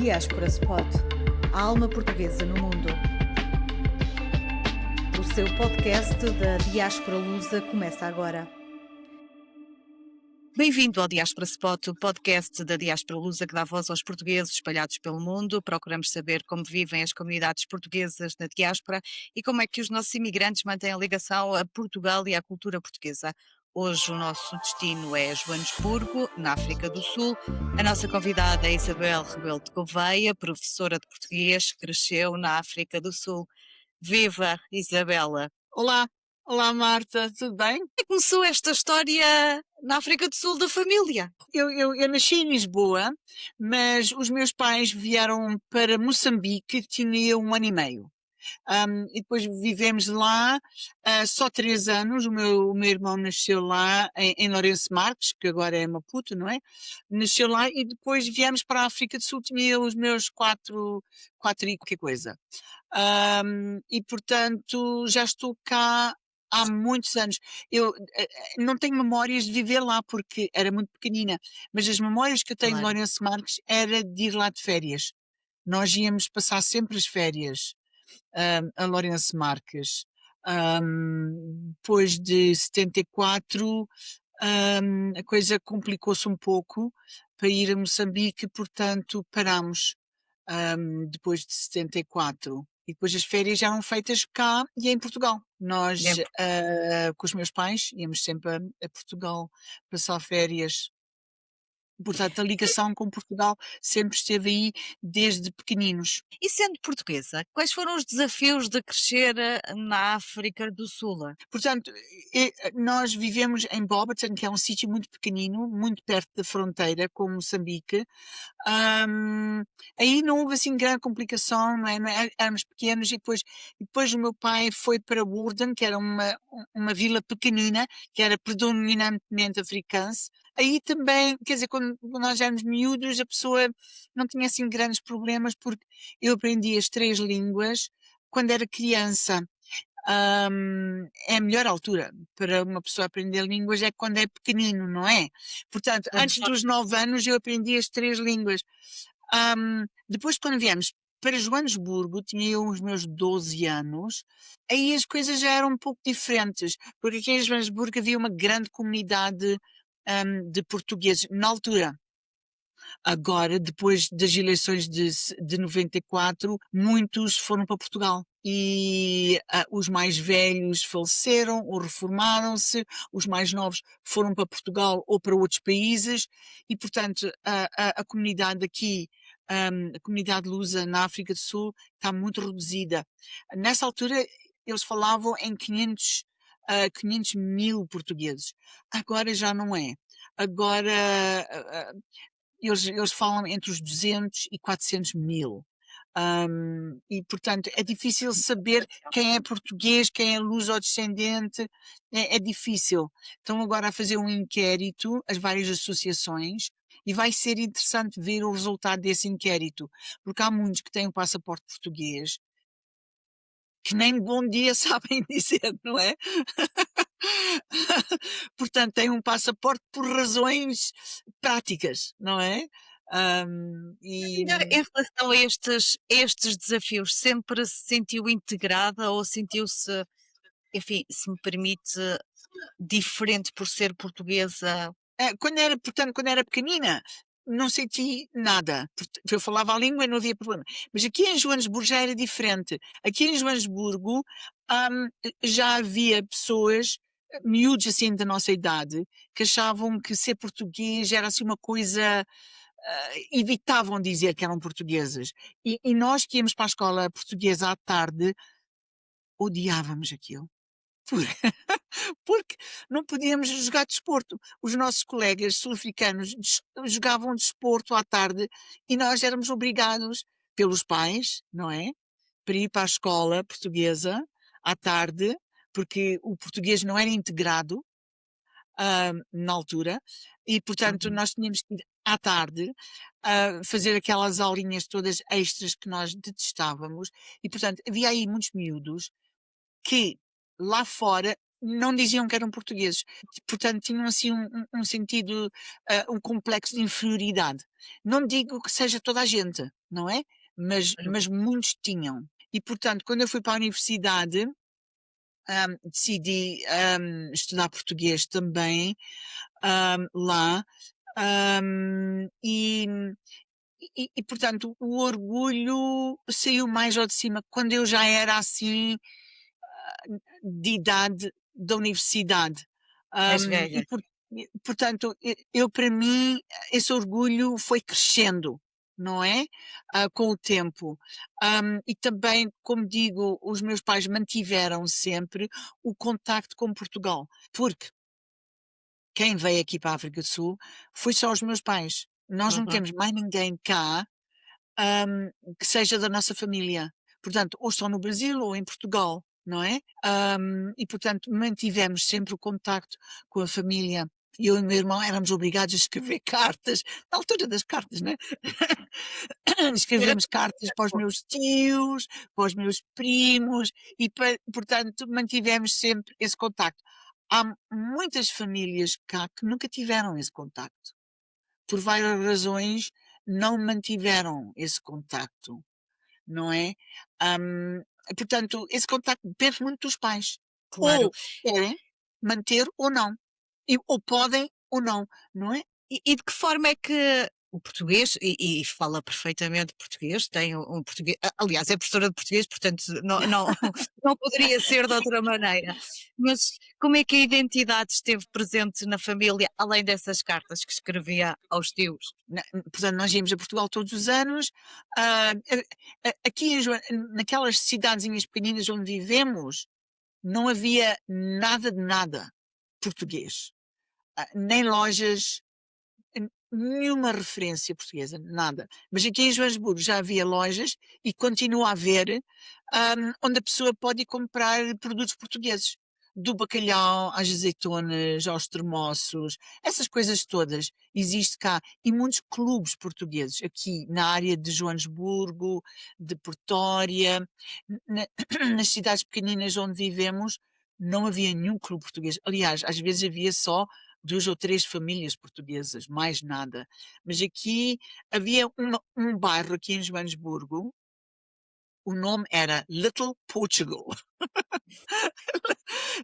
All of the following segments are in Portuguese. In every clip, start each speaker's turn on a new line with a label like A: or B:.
A: Diáspora Spot, a alma portuguesa no mundo. O seu podcast da Diáspora Lusa começa agora.
B: Bem-vindo ao Diáspora Spot, o podcast da Diáspora Lusa que dá voz aos portugueses espalhados pelo mundo. Procuramos saber como vivem as comunidades portuguesas na diáspora e como é que os nossos imigrantes mantêm a ligação a Portugal e à cultura portuguesa. Hoje o nosso destino é Joanesburgo, na África do Sul. A nossa convidada é Isabel Rebelo de Gouveia, professora de português, que cresceu na África do Sul. Viva, Isabela!
C: Olá, olá Marta, tudo bem?
B: Como é que começou esta história na África do Sul da família?
C: Eu nasci em Lisboa, mas os meus pais vieram para Moçambique, tinha eu 1 ano e meio. E depois vivemos lá só 3 anos. O meu irmão nasceu lá em Lourenço Marques, que agora é Maputo, não é? Nasceu lá e depois viemos para a África do Sul, tinha eu os meus quatro e qualquer coisa. E portanto já estou cá há muitos anos. Eu não tenho memórias de viver lá porque era muito pequenina, mas as memórias que eu tenho de
B: Claro.
C: Lourenço Marques era de ir lá de férias. Nós íamos passar sempre as férias a Lourenço Marques. Depois de 74, a coisa complicou-se um pouco para ir a Moçambique, portanto parámos depois de 74. E depois as férias já eram feitas cá e em Portugal. Nós,
B: Bem,
C: com os meus pais, íamos sempre a Portugal passar férias. Portanto, a ligação com Portugal sempre esteve aí desde pequeninos.
B: e sendo portuguesa, quais foram os desafios de crescer na África do Sul?
C: Portanto, nós vivemos em Bobaton, que é um sítio muito pequenino, muito perto da fronteira com Moçambique. Ahm, Aí não houve assim grande complicação, não é? Éramos pequenos e depois o meu pai foi para Woerden, que era uma vila pequenina, que era predominantemente africana. Aí também, quer dizer, quando nós éramos miúdos, a pessoa não tinha assim grandes problemas, porque eu aprendi as 3 línguas quando era criança. É a melhor altura para uma pessoa aprender línguas é quando é pequenino, não é? Portanto, antes dos 9 anos eu aprendi as 3 línguas. Depois, quando viemos para Joanesburgo, tinha eu os meus 12 anos, aí as coisas já eram um pouco diferentes, porque aqui em Joanesburgo havia uma grande comunidade de portugueses na altura. Agora, depois das eleições de 94, muitos foram para Portugal. E os mais velhos faleceram ou reformaram-se, os mais novos foram para Portugal ou para outros países, e portanto a comunidade aqui, a comunidade lusa na África do Sul está muito reduzida. Nessa altura eles falavam em 500 mil portugueses. Agora já não é. Agora eles falam entre os 200 e 400 mil. E, portanto, é difícil saber quem é português, quem é luso-descendente, é difícil. Estão agora a fazer um inquérito, as várias associações, e vai ser interessante ver o resultado desse inquérito, porque há muitos que têm um passaporte português que nem bom dia sabem dizer, não é? Portanto, têm um passaporte por razões práticas, não é? E
B: Em relação a estes desafios, sempre se sentiu integrada ou sentiu-se, enfim, se me permite, diferente por ser portuguesa?
C: Portanto, quando era pequenina, não senti nada. Eu falava a língua e não havia problema. Mas aqui em Joanesburgo já era diferente. Aqui em Joanesburgo, já havia pessoas, miúdos assim da nossa idade, que achavam que ser português era assim uma coisa, evitavam dizer que eram portugueses. E nós que íamos para a escola portuguesa à tarde, odiávamos aquilo. Porque não podíamos jogar desporto. Os nossos colegas sul-africanos jogavam desporto à tarde e nós éramos obrigados pelos pais, não é? Para ir para a escola portuguesa à tarde, porque o português não era integrado na altura, e portanto
B: Uhum.
C: nós tínhamos que ir à tarde fazer aquelas aulinhas todas extras que nós detestávamos, e portanto havia aí muitos miúdos que lá fora não diziam que eram portugueses. Portanto, tinham assim um sentido, um complexo de inferioridade. Não digo que seja toda a gente, não é?
B: Claro.
C: Mas muitos tinham. E, portanto, quando eu fui para a universidade, decidi, estudar português também, lá, e, portanto, o orgulho saiu mais ao de cima quando eu já era assim de idade da universidade.
B: Mais
C: Hum,
B: velha.
C: e, por- portanto, eu para mim, esse orgulho foi crescendo, não é? Com o tempo. E também, como digo, os meus pais mantiveram sempre o contacto com Portugal, porque quem veio aqui para a África do Sul foi só os meus pais. Nós não
B: Uhum.
C: temos mais ninguém cá que seja da nossa família. Portanto, ou estão no Brasil ou em Portugal, não é? E, portanto, mantivemos sempre o contacto com a família. Eu e o meu irmão éramos obrigados a escrever cartas, na altura das cartas, né?
B: Era
C: Escrevemos cartas para os meus tios, para os meus primos, e, portanto, mantivemos sempre esse contacto. Há muitas famílias cá que nunca tiveram esse contacto. Por várias razões, não mantiveram esse contacto, não é? Hum, portanto, esse contacto depende muito dos pais.
B: claro.
C: Ou querem manter ou não. Ou podem ou não, não é?
B: E de que forma é que o português, e fala perfeitamente português, tem um português, aliás, é professora de português, portanto não, não poderia ser de outra maneira. Mas como é que a identidade esteve presente na família, além dessas cartas que escrevia aos tios?
C: Portanto, nós íamos a Portugal todos os anos. ah, Aqui naquelas cidadezinhas pequeninas onde vivemos, não havia nada de nada português. Nem lojas, nenhuma referência portuguesa, nada. Mas aqui em Joanesburgo já havia lojas e continua a haver, onde a pessoa pode ir comprar produtos portugueses. Do bacalhau às azeitonas, aos termossos, essas coisas todas existe cá. E muitos clubes portugueses aqui na área de Joanesburgo, de Pretória, na- nas cidades pequeninas onde vivemos, não havia nenhum clube português. Aliás, às vezes havia só 2 ou 3 famílias portuguesas, mais nada. Mas aqui havia um bairro aqui em Joanesburgo, o nome era Little Portugal.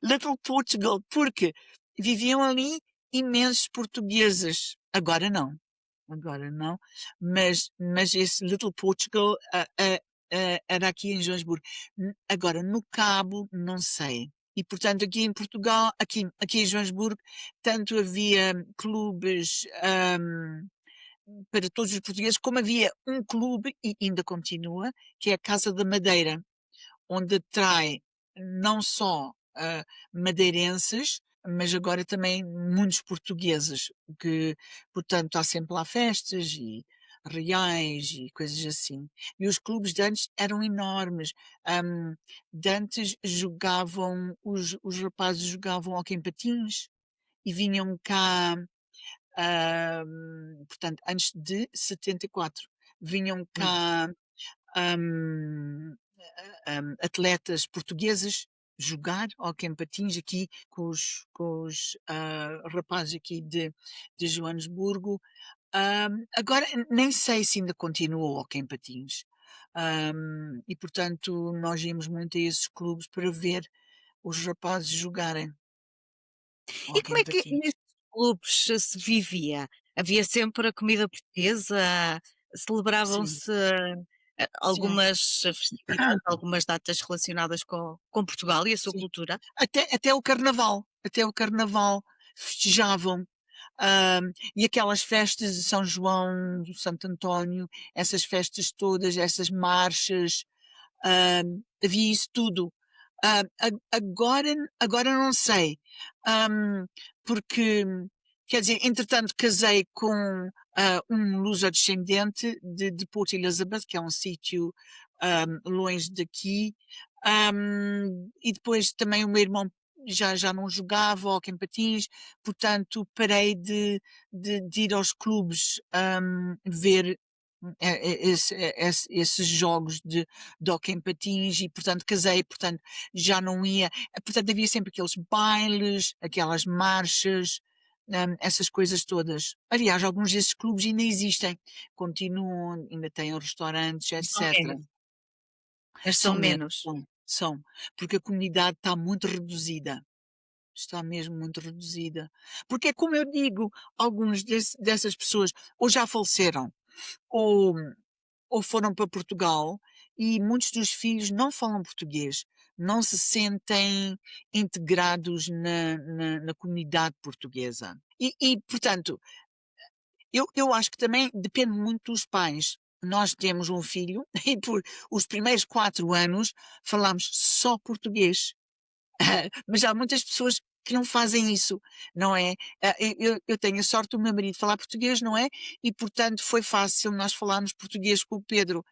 C: Little Portugal, porque viviam ali imensos portugueses. Agora não, mas esse Little Portugal era aqui em Joanesburgo. Agora, no Cabo, não sei. E, portanto, aqui em Portugal, aqui em Joanesburgo, tanto havia clubes para todos os portugueses, como havia um clube, e ainda continua, que é a Casa da Madeira, onde atrai não só madeirenses, mas agora também muitos portugueses, que, portanto, há sempre lá festas e reais e coisas assim. E os clubes de antes eram enormes. De antes os rapazes jogavam hóquei em patins e vinham cá, portanto, antes de 74, vinham
B: Hum.
C: cá hum, atletas portugueses jogar hóquei em patins aqui com os rapazes aqui de Joanesburgo. Agora nem sei se ainda continua o hóquei em patins. E portanto nós íamos muito a esses clubes para ver os rapazes jogarem
B: E
C: hóquei
B: como
C: em
B: é que
C: patins.
B: nestes clubes se vivia? Havia sempre a comida portuguesa?
C: Sim,
B: Celebravam-se,
C: sim,
B: algumas festividades, algumas datas relacionadas com Portugal e a sua
C: sim.
B: cultura?
C: Até o carnaval festejavam. E aquelas festas de São João, do Santo António, essas festas todas, essas marchas, havia isso tudo. Agora não sei, porque, quer dizer, entretanto casei com um luso-descendente de Port Elizabeth, que é um sítio longe daqui, e depois também o meu irmão já não jogava hóquei em patins, portanto parei de ir aos clubes ver esses jogos de hóquei em patins e, portanto, casei, portanto, já não ia. Portanto, havia sempre aqueles bailes, aquelas marchas, essas coisas todas. Aliás, alguns desses clubes ainda existem, continuam, ainda têm restaurantes,
B: São
C: etc.
B: menos, mas são
C: São menos,
B: menos.
C: são, porque a comunidade está muito reduzida. Está mesmo muito reduzida. Porque é como eu digo, alguns dessas pessoas ou já faleceram ou, ou foram para Portugal e muitos dos filhos não falam português, não se sentem integrados na comunidade portuguesa. Portanto, eu acho que também depende muito dos pais. Nós temos um filho e por os primeiros 4 anos falamos só português. Mas há muitas pessoas que não fazem isso, não é? Eu tenho a sorte do meu marido falar português, não é? E, portanto, foi fácil nós falarmos português com o Pedro.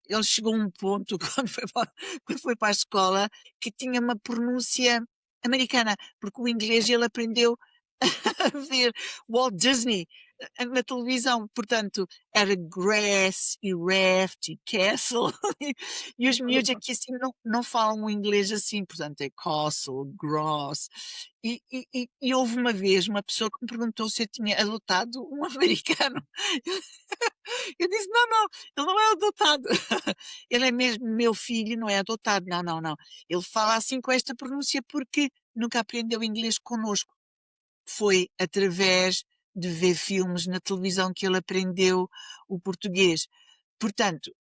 C: Ele chegou a um ponto, quando foi para a escola, que tinha uma pronúncia americana, porque o inglês ele aprendeu a ver Walt Disney na televisão, portanto, era grass e raft e castle, e os miúdos aqui assim não falam o inglês assim, portanto é castle, gross, e houve uma vez uma pessoa que me perguntou se eu tinha adotado um americano. Eu disse, não, não, ele não é adotado, ele é mesmo meu filho, não é adotado, não, não, não, ele fala assim com esta pronúncia porque nunca aprendeu inglês connosco. Foi através de ver filmes na televisão que ele aprendeu o português. Portanto,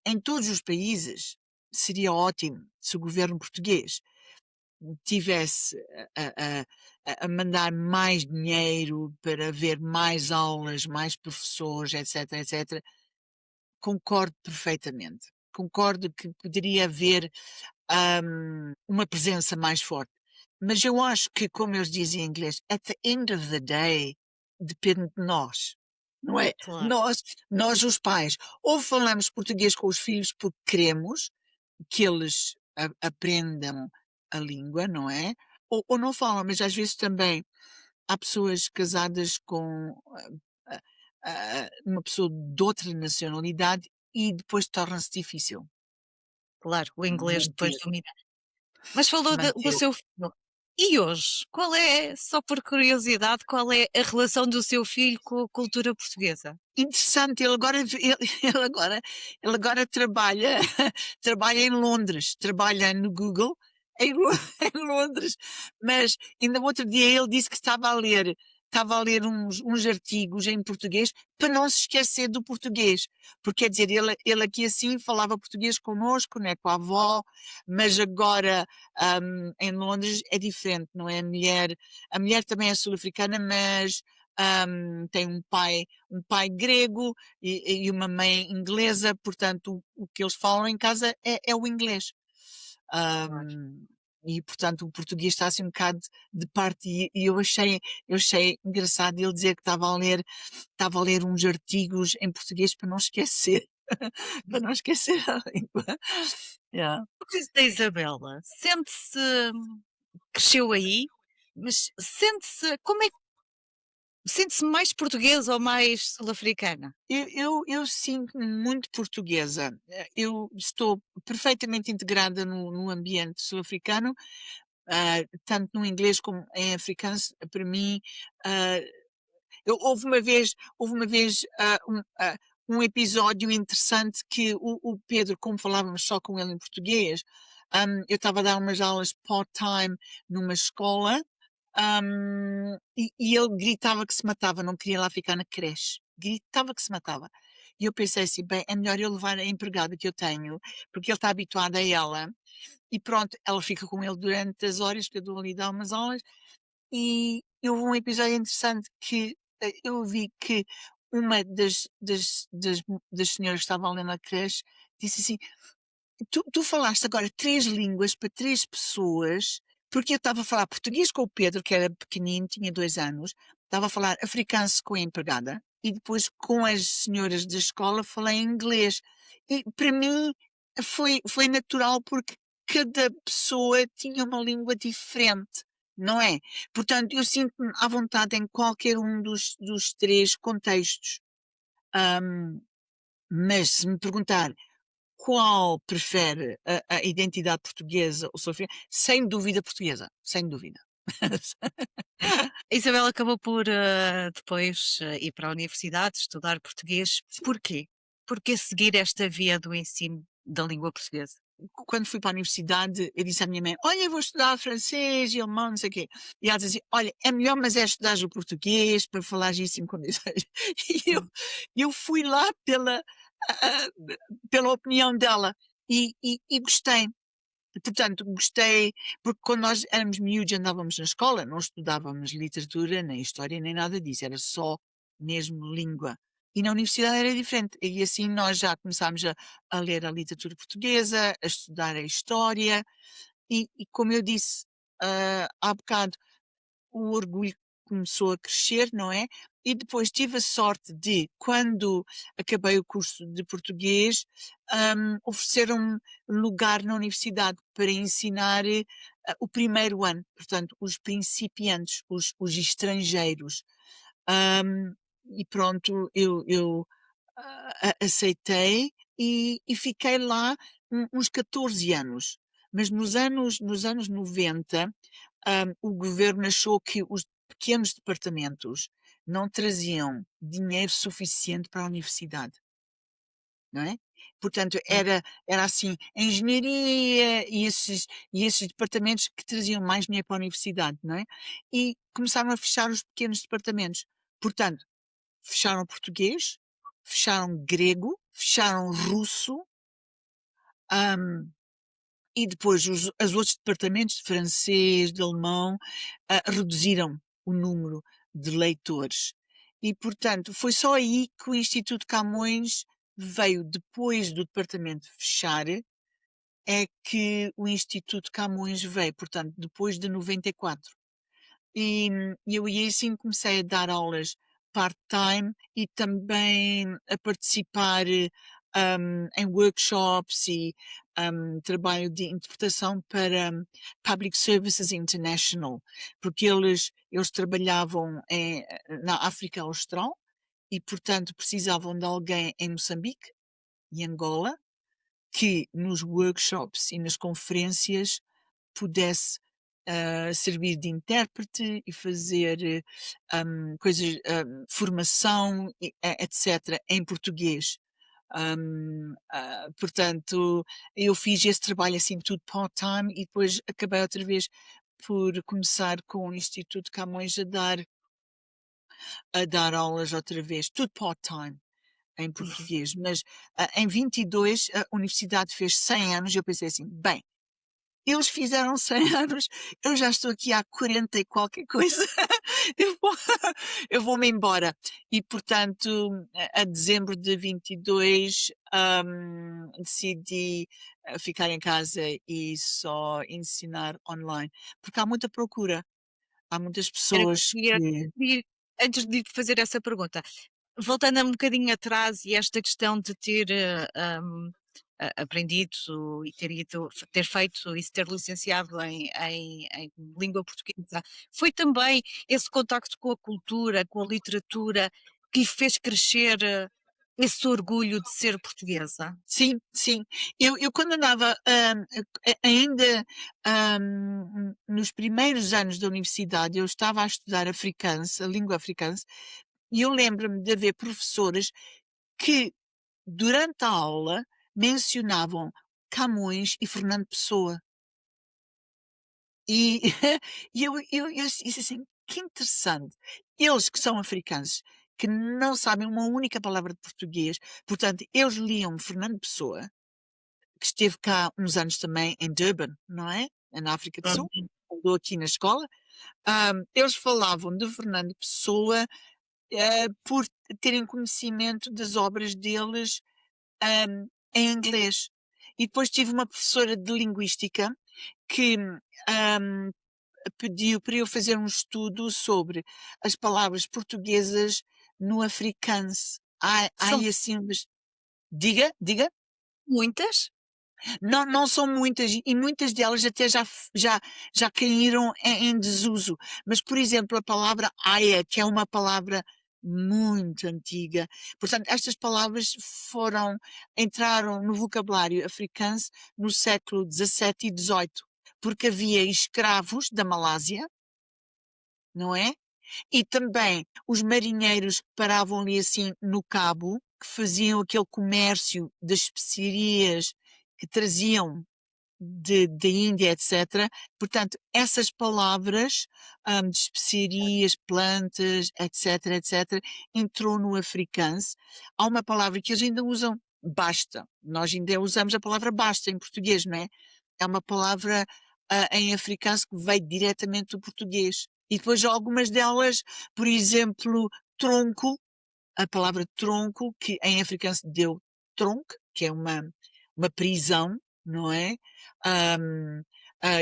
C: em todos os países, seria ótimo se o governo português tivesse a, a mandar mais dinheiro para haver mais aulas, mais professores, etc, etc. Concordo perfeitamente. Concordo que poderia haver uma presença mais forte. Mas eu acho que, como eles dizem em inglês, at the end of the day, depende de nós. Não é?
B: Claro.
C: Nós os pais, ou falamos português com os filhos porque queremos que eles aprendam a língua, não é? Ou não falam, mas às vezes também há pessoas casadas com uma pessoa de outra nacionalidade e depois torna-se difícil
B: Claro, o inglês depois
C: manter,
B: domina. Mas falou do
C: manter.
B: seu filho. E hoje, qual é, só por curiosidade, qual é a relação do seu filho com a cultura portuguesa?
C: Interessante, ele agora, ele agora, ele agora trabalha, trabalha em Londres, trabalha no Google em Londres, mas ainda no outro dia ele disse que estava a ler uns artigos em português para não se esquecer do português, porque quer dizer, ele aqui assim falava português connosco, né, com a avó, mas agora em Londres é diferente, não é? A mulher também é sul-africana, mas tem um pai grego e uma mãe inglesa, portanto, o que eles falam em casa é o inglês.
B: Claro.
C: E, portanto, o português está assim um bocado de parte, e eu achei engraçado ele dizer que estava a ler uns artigos em português para não esquecer, para não esquecer a língua. Yeah.
B: O que diz da Isabela? Sente-se, cresceu aí, mas como é que sente-se mais portuguesa ou mais sul-africana?
C: Eu sinto-me muito portuguesa. Eu estou perfeitamente integrada no ambiente sul-africano, tanto no inglês como em africano. Para mim, ah, houve uma vez um episódio interessante que o Pedro, como falávamos só com ele em português, eu estava a dar umas aulas part-time numa escola, e ele gritava que se matava, não queria lá ficar na creche. Gritava que se matava. E eu pensei assim, bem, é melhor eu levar a empregada que eu tenho, porque ele está habituado a ela, e pronto, ela fica com ele durante as horas que eu dou ali dar umas aulas, e houve um episódio interessante que eu vi que uma das senhoras que estavam ali na creche disse assim: tu falaste agora 3 línguas para 3 pessoas, porque eu estava a falar português com o Pedro, que era pequenino, tinha 2 anos, estava a falar africano com a empregada, e depois com as senhoras da escola falei inglês. E para mim foi natural porque cada pessoa tinha uma língua diferente, não é? Portanto, eu sinto-me à vontade em qualquer um dos 3 contextos. Hum, Mas se me perguntar qual prefere a identidade portuguesa ou sofrer, sem dúvida portuguesa, sem dúvida.
B: A Isabel acabou por depois ir para a universidade, estudar português. Porquê? Porquê seguir esta via do ensino da língua portuguesa?
C: Quando fui para a universidade, eu disse à minha mãe: Olha, eu vou estudar francês e alemão, não sei o quê. E ela dizia assim: Olha, é melhor, mas é estudar o português para falar isso em condições. E eu fui lá ah, pela opinião dela e gostei. Portanto, gostei, porque quando nós éramos miúdos e andávamos na escola, não estudávamos literatura, nem história, nem nada disso, era só mesmo língua. E na universidade era diferente. E assim nós já começámos a ler a literatura portuguesa, a estudar a história, e como eu disse há bocado, o orgulho começou a crescer, não é? E depois tive a sorte de, quando acabei o curso de português, ofereceram-me lugar na universidade para ensinar o primeiro ano, portanto, os principiantes, os estrangeiros. Hum, e pronto, eu aceitei e fiquei lá uns 14 anos. Mas nos anos 90, o governo achou que os pequenos departamentos não traziam dinheiro suficiente para a universidade, não é? Portanto,
B: Hum.
C: era assim, a engenharia e esses departamentos que traziam mais dinheiro para a universidade, não é? E começaram a fechar os pequenos departamentos. Portanto, fecharam português, fecharam grego, fecharam russo, hum, e depois os outros departamentos de francês, de alemão, reduziram o número de leitores. E, portanto, foi só aí que o Instituto Camões veio, depois do departamento fechar, é que o Instituto Camões veio, portanto, depois de 94. E eu aí assim comecei a dar aulas part-time e também a participar em workshops e trabalho de interpretação para Public Services International, porque eles trabalhavam na África Austral e, portanto, precisavam de alguém em Moçambique e Angola que nos workshops e nas conferências pudesse servir de intérprete e fazer coisas, formação, etc., em português. Portanto, eu fiz esse trabalho assim tudo part-time e depois acabei outra vez por começar com o Instituto Camões a dar aulas outra vez, tudo part-time em português, mas em 22 a universidade fez 100 anos e eu pensei assim, bem, eles fizeram 100 anos, eu já estou aqui há 40 e qualquer coisa, eu vou, eu vou-me embora. E, portanto, a dezembro de 22, decidi ficar em casa e só ensinar online, porque há muita procura, há muitas
B: Era que eu
C: pessoas
B: queria
C: que.
B: pedir, antes de fazer essa pergunta, voltando um bocadinho atrás e esta questão de ter aprendido e ter feito e se ter licenciado em língua portuguesa, foi também esse contacto com a cultura, com a literatura, que lhe fez crescer esse orgulho de ser portuguesa?
C: Sim, sim. Eu quando andava, ainda, nos primeiros anos da universidade, eu estava a estudar afrikaans, a língua africana, e eu lembro-me de haver professores que, durante a aula, mencionavam Camões e Fernando Pessoa. E eu disse assim: "Que interessante". Eles que são africanos, que não sabem uma única palavra de português, portanto, eles liam Fernando Pessoa, que esteve cá uns anos também em Durban, não é? Na África do Sul,
B: Uhum.
C: andou aqui na escola. Eles falavam de Fernando Pessoa, por terem conhecimento das obras deles, em inglês. E depois tive uma professora de linguística que, hum, pediu para eu fazer um estudo sobre as palavras portuguesas no afrikaans. Há
B: São
C: aí assim umas. Diga, diga.
B: muitas?
C: Não são muitas e muitas delas até já caíram em desuso, mas, por exemplo, a palavra aia, que é uma palavra muito antiga. Portanto, estas palavras entraram no vocabulário africano no século XVII e XVIII, porque havia escravos da Malásia, não é? E também os marinheiros que paravam ali assim no cabo, que faziam aquele comércio das especiarias que traziam da Índia, etc. Portanto, essas palavras de especiarias, plantas, etc., etc., entrou no africano. Há uma palavra que eles ainda usam, basta. Nós ainda usamos a palavra basta em português, não é? É uma palavra em africano que veio diretamente do português. E depois algumas delas, por exemplo, tronco, a palavra tronco, que em africano se deu tronc, que é uma prisão, não é? Ahm,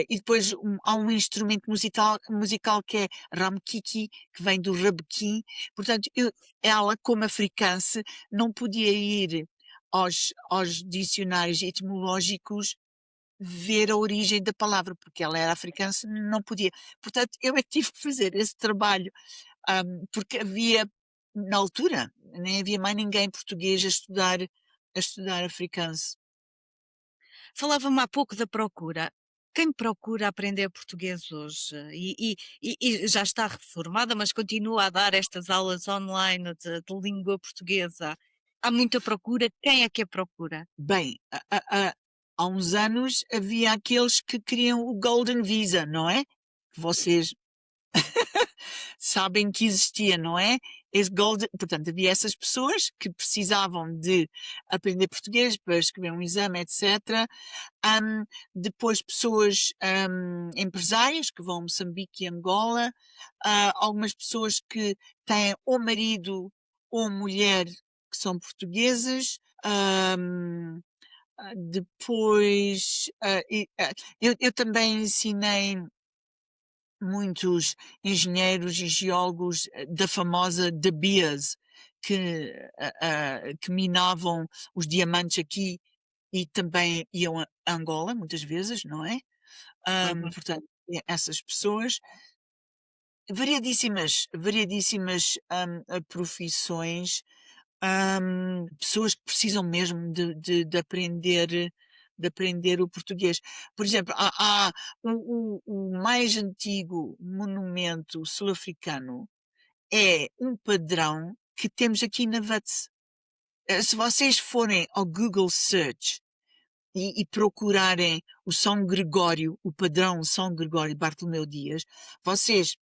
C: e depois há um instrumento musical que é ramkiki, que vem do rabequim. Portanto, ela, como africance, não podia ir aos dicionários etimológicos ver a origem da palavra, porque ela era africana, não podia. Portanto, eu é que tive que fazer esse trabalho, porque na altura, nem havia mais ninguém português a estudar africano.
B: Falava-me há pouco da procura. Quem procura aprender português hoje e já está reformada, mas continua a dar estas aulas online de língua portuguesa, há muita procura. Quem é que a procura?
C: Bem, há uns anos havia aqueles que queriam o Golden Visa, não é? Vocês sabem que existia, não é? Portanto, havia essas pessoas que precisavam de aprender português para escrever um exame, etc. Depois pessoas empresárias que vão a Moçambique e Angola, algumas pessoas que têm ou marido ou mulher que são portuguesas. Depois, eu também ensinei muitos engenheiros e geólogos da famosa De Beers, que minavam os diamantes aqui e também iam a Angola, muitas vezes, não é?
B: Uhum.
C: Portanto, essas pessoas, variadíssimas profissões, pessoas que precisam mesmo de aprender o português. Por exemplo, há o mais antigo monumento sul-africano é um padrão que temos aqui na WUTS. Se vocês forem ao Google Search e procurarem o São Gregório, o padrão São Gregório Bartolomeu Dias, vocês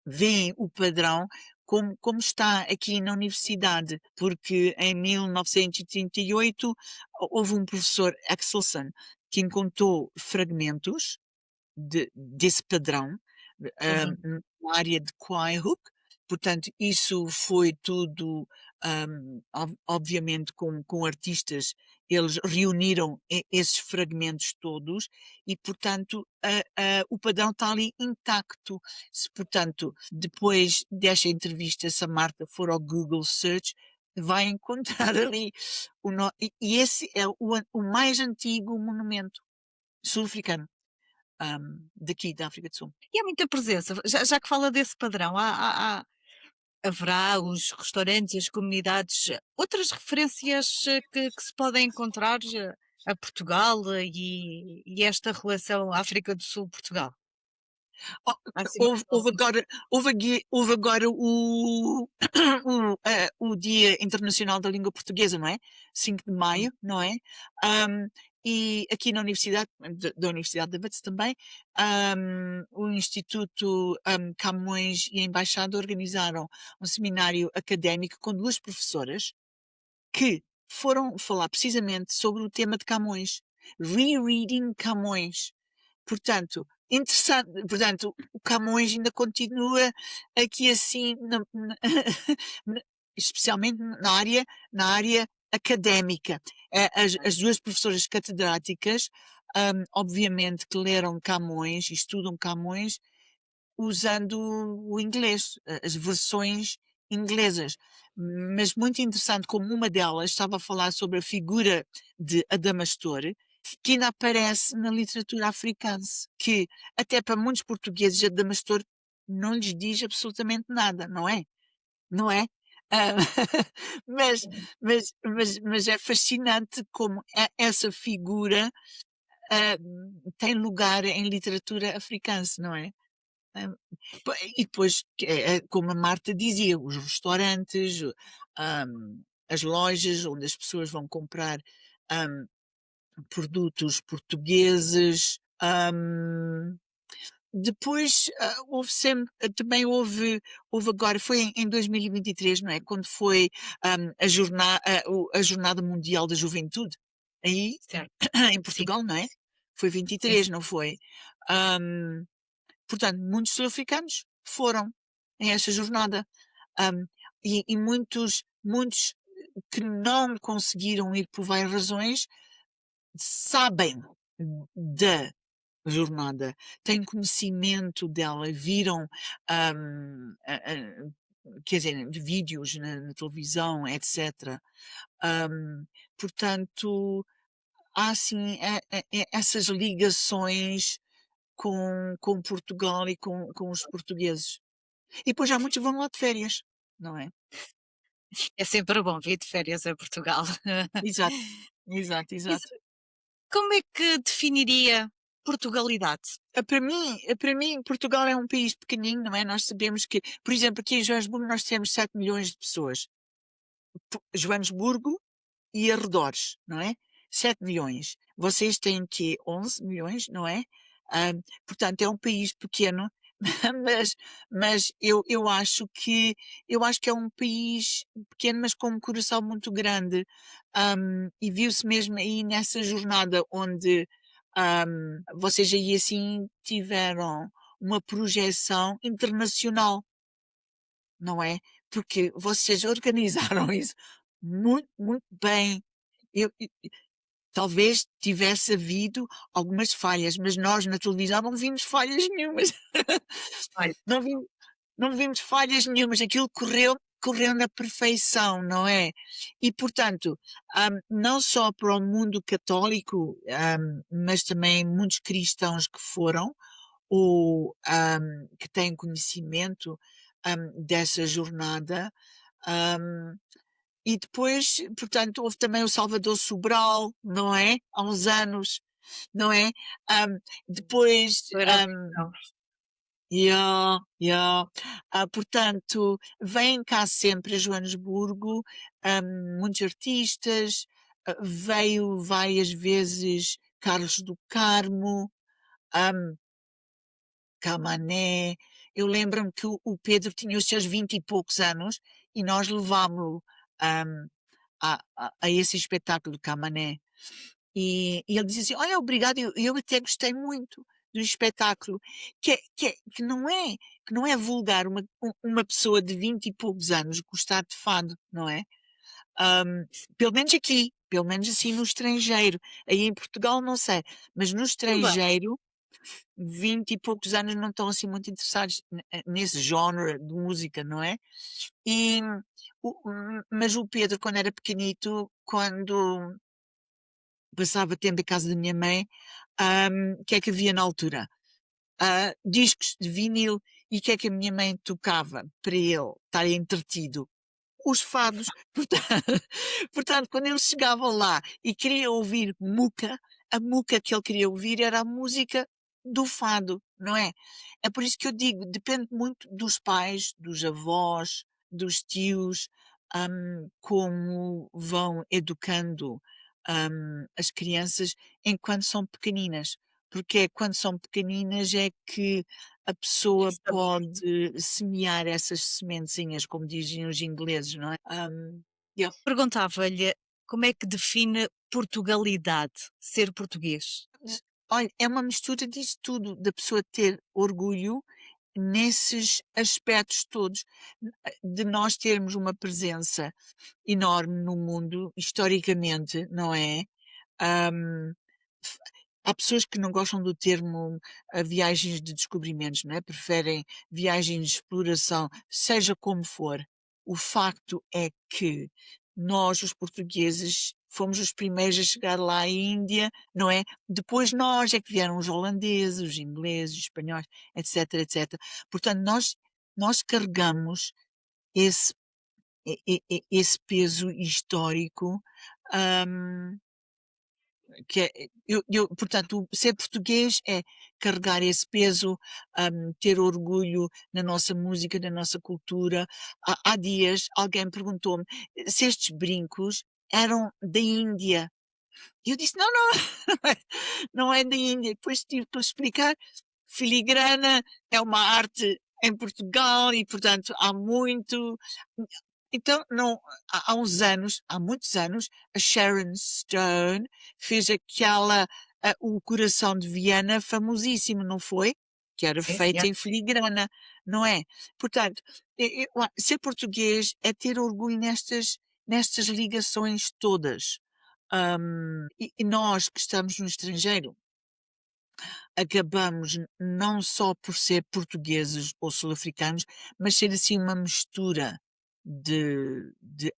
C: veem o padrão como está aqui na universidade, porque em 1938 houve um professor, Axelson, que encontrou fragmentos desse padrão
B: Uhum.
C: na área de Quaihook. Portanto, isso foi tudo, obviamente, com artistas, eles reuniram esses fragmentos todos e, portanto, o padrão está ali intacto. Se, portanto, depois desta entrevista, se a Marta for ao Google Search, vai encontrar ali e esse é o mais antigo monumento sul-africano, daqui da África do Sul.
B: E há muita presença, já que fala desse padrão, haverá os restaurantes e as comunidades, outras referências que se podem encontrar a Portugal e esta relação África do Sul-Portugal?
C: Oh,
B: Há assim
C: houve,
B: uma
C: houve
B: relação.
C: agora, houve agora o Dia Internacional da Língua Portuguesa, não é? 5 de maio, não é? Ahm, e aqui na Universidade, da Universidade de Wits também, o Instituto Camões e a Embaixada organizaram um seminário académico com duas professoras que foram falar precisamente sobre o tema de Camões, Rereading Camões. Portanto, interessante, portanto, o Camões ainda continua aqui assim, especialmente na área académica. As duas professoras catedráticas, obviamente que leram Camões e estudam Camões usando o inglês, as versões inglesas. Mas muito interessante como uma delas estava a falar sobre a figura de Adamastor, que ainda aparece na literatura africana, que até para muitos portugueses Adamastor não lhes diz absolutamente nada, não é? Não é? Ah, mas mas é fascinante como essa figura, tem lugar em literatura africana, não é? Hã, e depois, como a Marta dizia, os restaurantes, as lojas onde as pessoas vão comprar, hã, produtos portugueses, depois, houve sempre também houve agora foi em 2023, não é, quando foi, a Jornada Mundial da Juventude, aí
B: Certo.
C: em
B: Sim,
C: Portugal, não é? Foi
B: sim,
C: 23,
B: sim.
C: não foi? Hum, Portanto, muitos sul-africanos foram a essa jornada, hum, e muitos que não conseguiram ir por várias razões, sabem da jornada, têm conhecimento dela, viram, quer dizer, vídeos na televisão, etc. Hum, Portanto, há assim essas ligações com Portugal e com os portugueses. E depois há muitos que vão lá de férias, não é?
B: É sempre bom vir de férias a Portugal.
C: Exato, exato,
B: Isso,
C: exato.
B: como é que definiria Portugalidade?
C: Para mim, Portugal é um país pequenino, não é? Nós sabemos que, por exemplo, aqui em Joanesburgo nós temos 7 milhões de pessoas. Joanesburgo e arredores, não é? 7 milhões. Vocês têm quê? 11 milhões, não é? Portanto, é um país pequeno, mas, mas eu acho que é um país pequeno, mas com um coração muito grande. E viu-se mesmo aí nessa jornada onde vocês aí assim tiveram uma projeção internacional, não é? Porque vocês organizaram isso muito, muito bem. Eu talvez tivesse havido algumas falhas, mas nós na televisão não vimos falhas nenhumas.
B: Olha,
C: Não vimos não vimos falhas nenhumas, aquilo correu na perfeição, não é? E portanto, não só para o mundo católico, mas também muitos cristãos que foram, ou, que têm conhecimento, dessa jornada, hum, e depois, portanto, houve também o Salvador Sobral, não é? Há uns anos, não é? Depois,
B: Eurovisão.
C: yeah, yeah. Portanto, vêm cá sempre a Joanesburgo, muitos artistas, veio várias vezes Carlos do Carmo, hum, Camané. Eu lembro-me que o Pedro tinha os seus 20 e poucos anos e nós levámo-lo, hum, a esse espetáculo do Camané. E ele dizia assim: "Olha, obrigado, eu até gostei muito do espetáculo", que não é vulgar uma pessoa de 20 e poucos anos gostar de fado, não é? Hum, Pelo menos aqui, pelo menos assim no estrangeiro. Aí em Portugal não sei, mas no
B: Também.
C: estrangeiro, 20 e poucos anos não estão assim muito interessados nesse género de música, não é? E mas o Pedro, quando era pequenito, quando passava tempo em casa da minha mãe, o que é que havia na altura? Discos de vinil, e o que é que a minha mãe tocava para ele estar entretido? Os fados. Portanto, quando ele chegava lá e queria ouvir muca, a muca que ele queria ouvir era a música do fado, não é? É por isso que eu digo, depende muito dos pais, dos avós, dos tios, como vão educando, as crianças enquanto são pequeninas. Porque é quando são pequeninas é que a pessoa pode semear essas sementezinhas, como dizem os ingleses, não é? Yeah.
B: Perguntava-lhe como é que define Portugalidade, ser português?
C: Olha, é uma mistura disso tudo, da pessoa ter orgulho nesses aspectos todos, de nós termos uma presença enorme no mundo, historicamente, não é? Hum, f Há pessoas que não gostam do termo, viagens de descobrimentos, não é? Preferem viagens de exploração, seja como for. O facto é que nós, os portugueses, fomos os primeiros a chegar lá à Índia, não é? Depois nós é que vieram os holandeses, os ingleses, os espanhóis, etc, etc. Portanto, nós carregamos esse esse peso histórico, hum, que é, portanto, ser português é carregar esse peso, ter orgulho na nossa música, na nossa cultura. Há dias alguém perguntou-me se estes brincos eram da Índia. E eu disse: "Não, não, não é não é da Índia". Depois tive que explicar, filigrana é uma arte em Portugal e, portanto, há muito então não há uns anos, há muitos anos, a Sharon Stone fez aquela, o Coração de Viena famosíssimo, não foi? Que era
B: Sim,
C: feito
B: senhor.
C: em filigrana, não é? Portanto, ser português é ter orgulho nestas ligações todas. E nós que estamos no estrangeiro, acabamos não só por ser portugueses ou sul-africanos, mas ser assim uma mistura de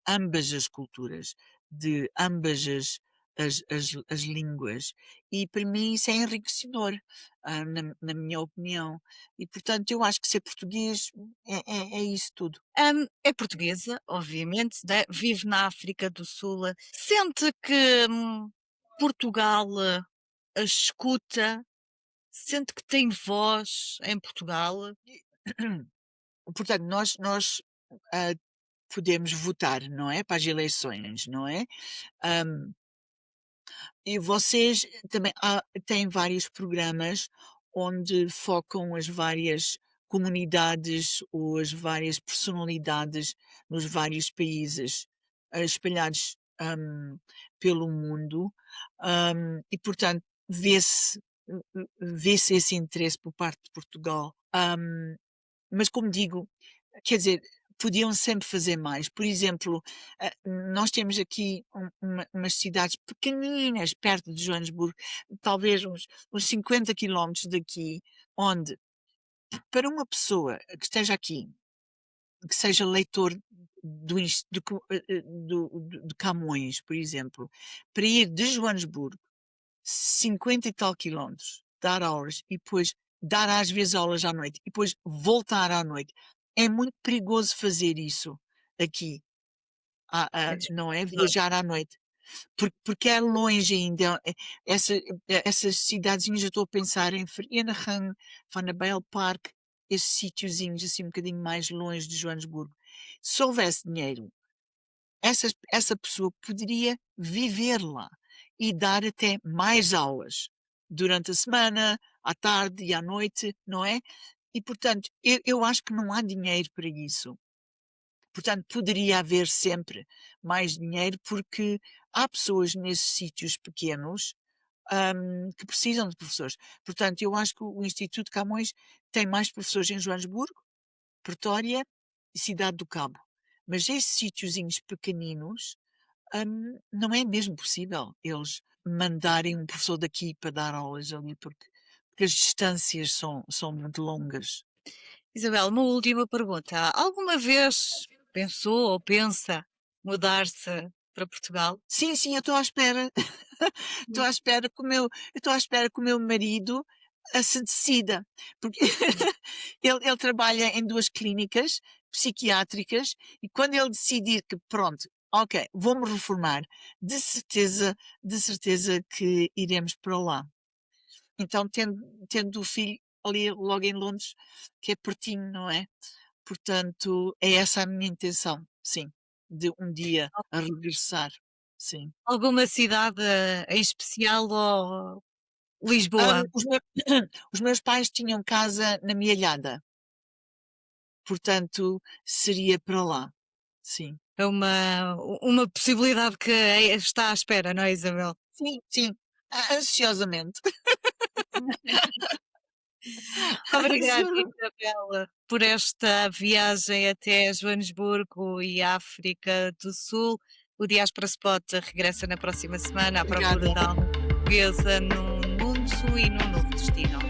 C: ambas as culturas, de ambas as línguas. E para mim isso é enriquecedor, na minha opinião. E portanto eu acho que ser português é isso tudo.
B: É portuguesa, obviamente, né, vive na África do Sul. Sente que, Portugal, a escuta? Sente que tem voz em Portugal?
C: Portanto, nós ah, podemos votar, não é? Para as eleições, não é? Hum, E vocês também têm vários programas onde focam as várias comunidades ou as várias personalidades nos vários países, espalhados, pelo mundo, e portanto vê-se esse interesse por parte de Portugal. Mas como digo, quer dizer, podiam sempre fazer mais. Por exemplo, nós temos aqui umas cidades pequeninas perto de Joanesburgo, talvez uns 50 quilómetros daqui, onde para uma pessoa que esteja aqui, que seja leitor de Camões, por exemplo, para ir de Joanesburgo 50 e tal quilómetros, dar aulas e depois dar às vezes aulas à noite e depois voltar à noite. É muito perigoso fazer isso aqui,
B: É
C: não é?
B: desesperador.
C: Viajar à noite. Porque é longe ainda. Essa, essas cidadezinhas, eu estou a pensar em Vereeniging, Vanderbijl Park, esses sítiozinhos assim um bocadinho mais longe de Joanesburgo. Se houvesse dinheiro, essa pessoa poderia viver lá e dar até mais aulas durante a semana, à tarde e à noite, não é? E, portanto, eu acho que não há dinheiro para isso. Portanto, poderia haver sempre mais dinheiro, porque há pessoas nesses sítios pequenos, que precisam de professores. Portanto, eu acho que o Instituto Camões tem mais professores em Joanesburgo, Pretória e Cidade do Cabo. Mas esses sítiozinhos pequeninos, não é mesmo possível eles mandarem um professor daqui para dar aulas ali, porque as distâncias são muito longas.
B: Isabel, uma última pergunta. Alguma vez pensou ou pensa mudar-se para Portugal?
C: Sim, sim, eu estou à espera. Estou
B: Hum.
C: à espera que o meu eu estou à espera que o meu marido, se decida, porque ele trabalha em 2 clínicas psiquiátricas e quando ele decidir que pronto, ok, vou-me reformar, de certeza que iremos para lá. Então tendo o filho ali logo em Londres, que é pertinho, não é? Portanto, é essa a minha intenção, sim, de um dia a regressar, sim.
B: Alguma cidade em especial ou Lisboa?
C: Os meus os meus pais tinham casa na Mielhada, portanto, seria para lá, sim.
B: É uma possibilidade que está à espera, não é, Isabel?
C: Sim, sim, ansiosamente.
B: Obrigada,
C: Ansio
B: Isabela, por esta viagem até Joanesburgo e África do Sul. O Diaspora Spot regressa na próxima semana à procura
C: Obrigada.
B: da alma portuguesa num mundo e num novo destino.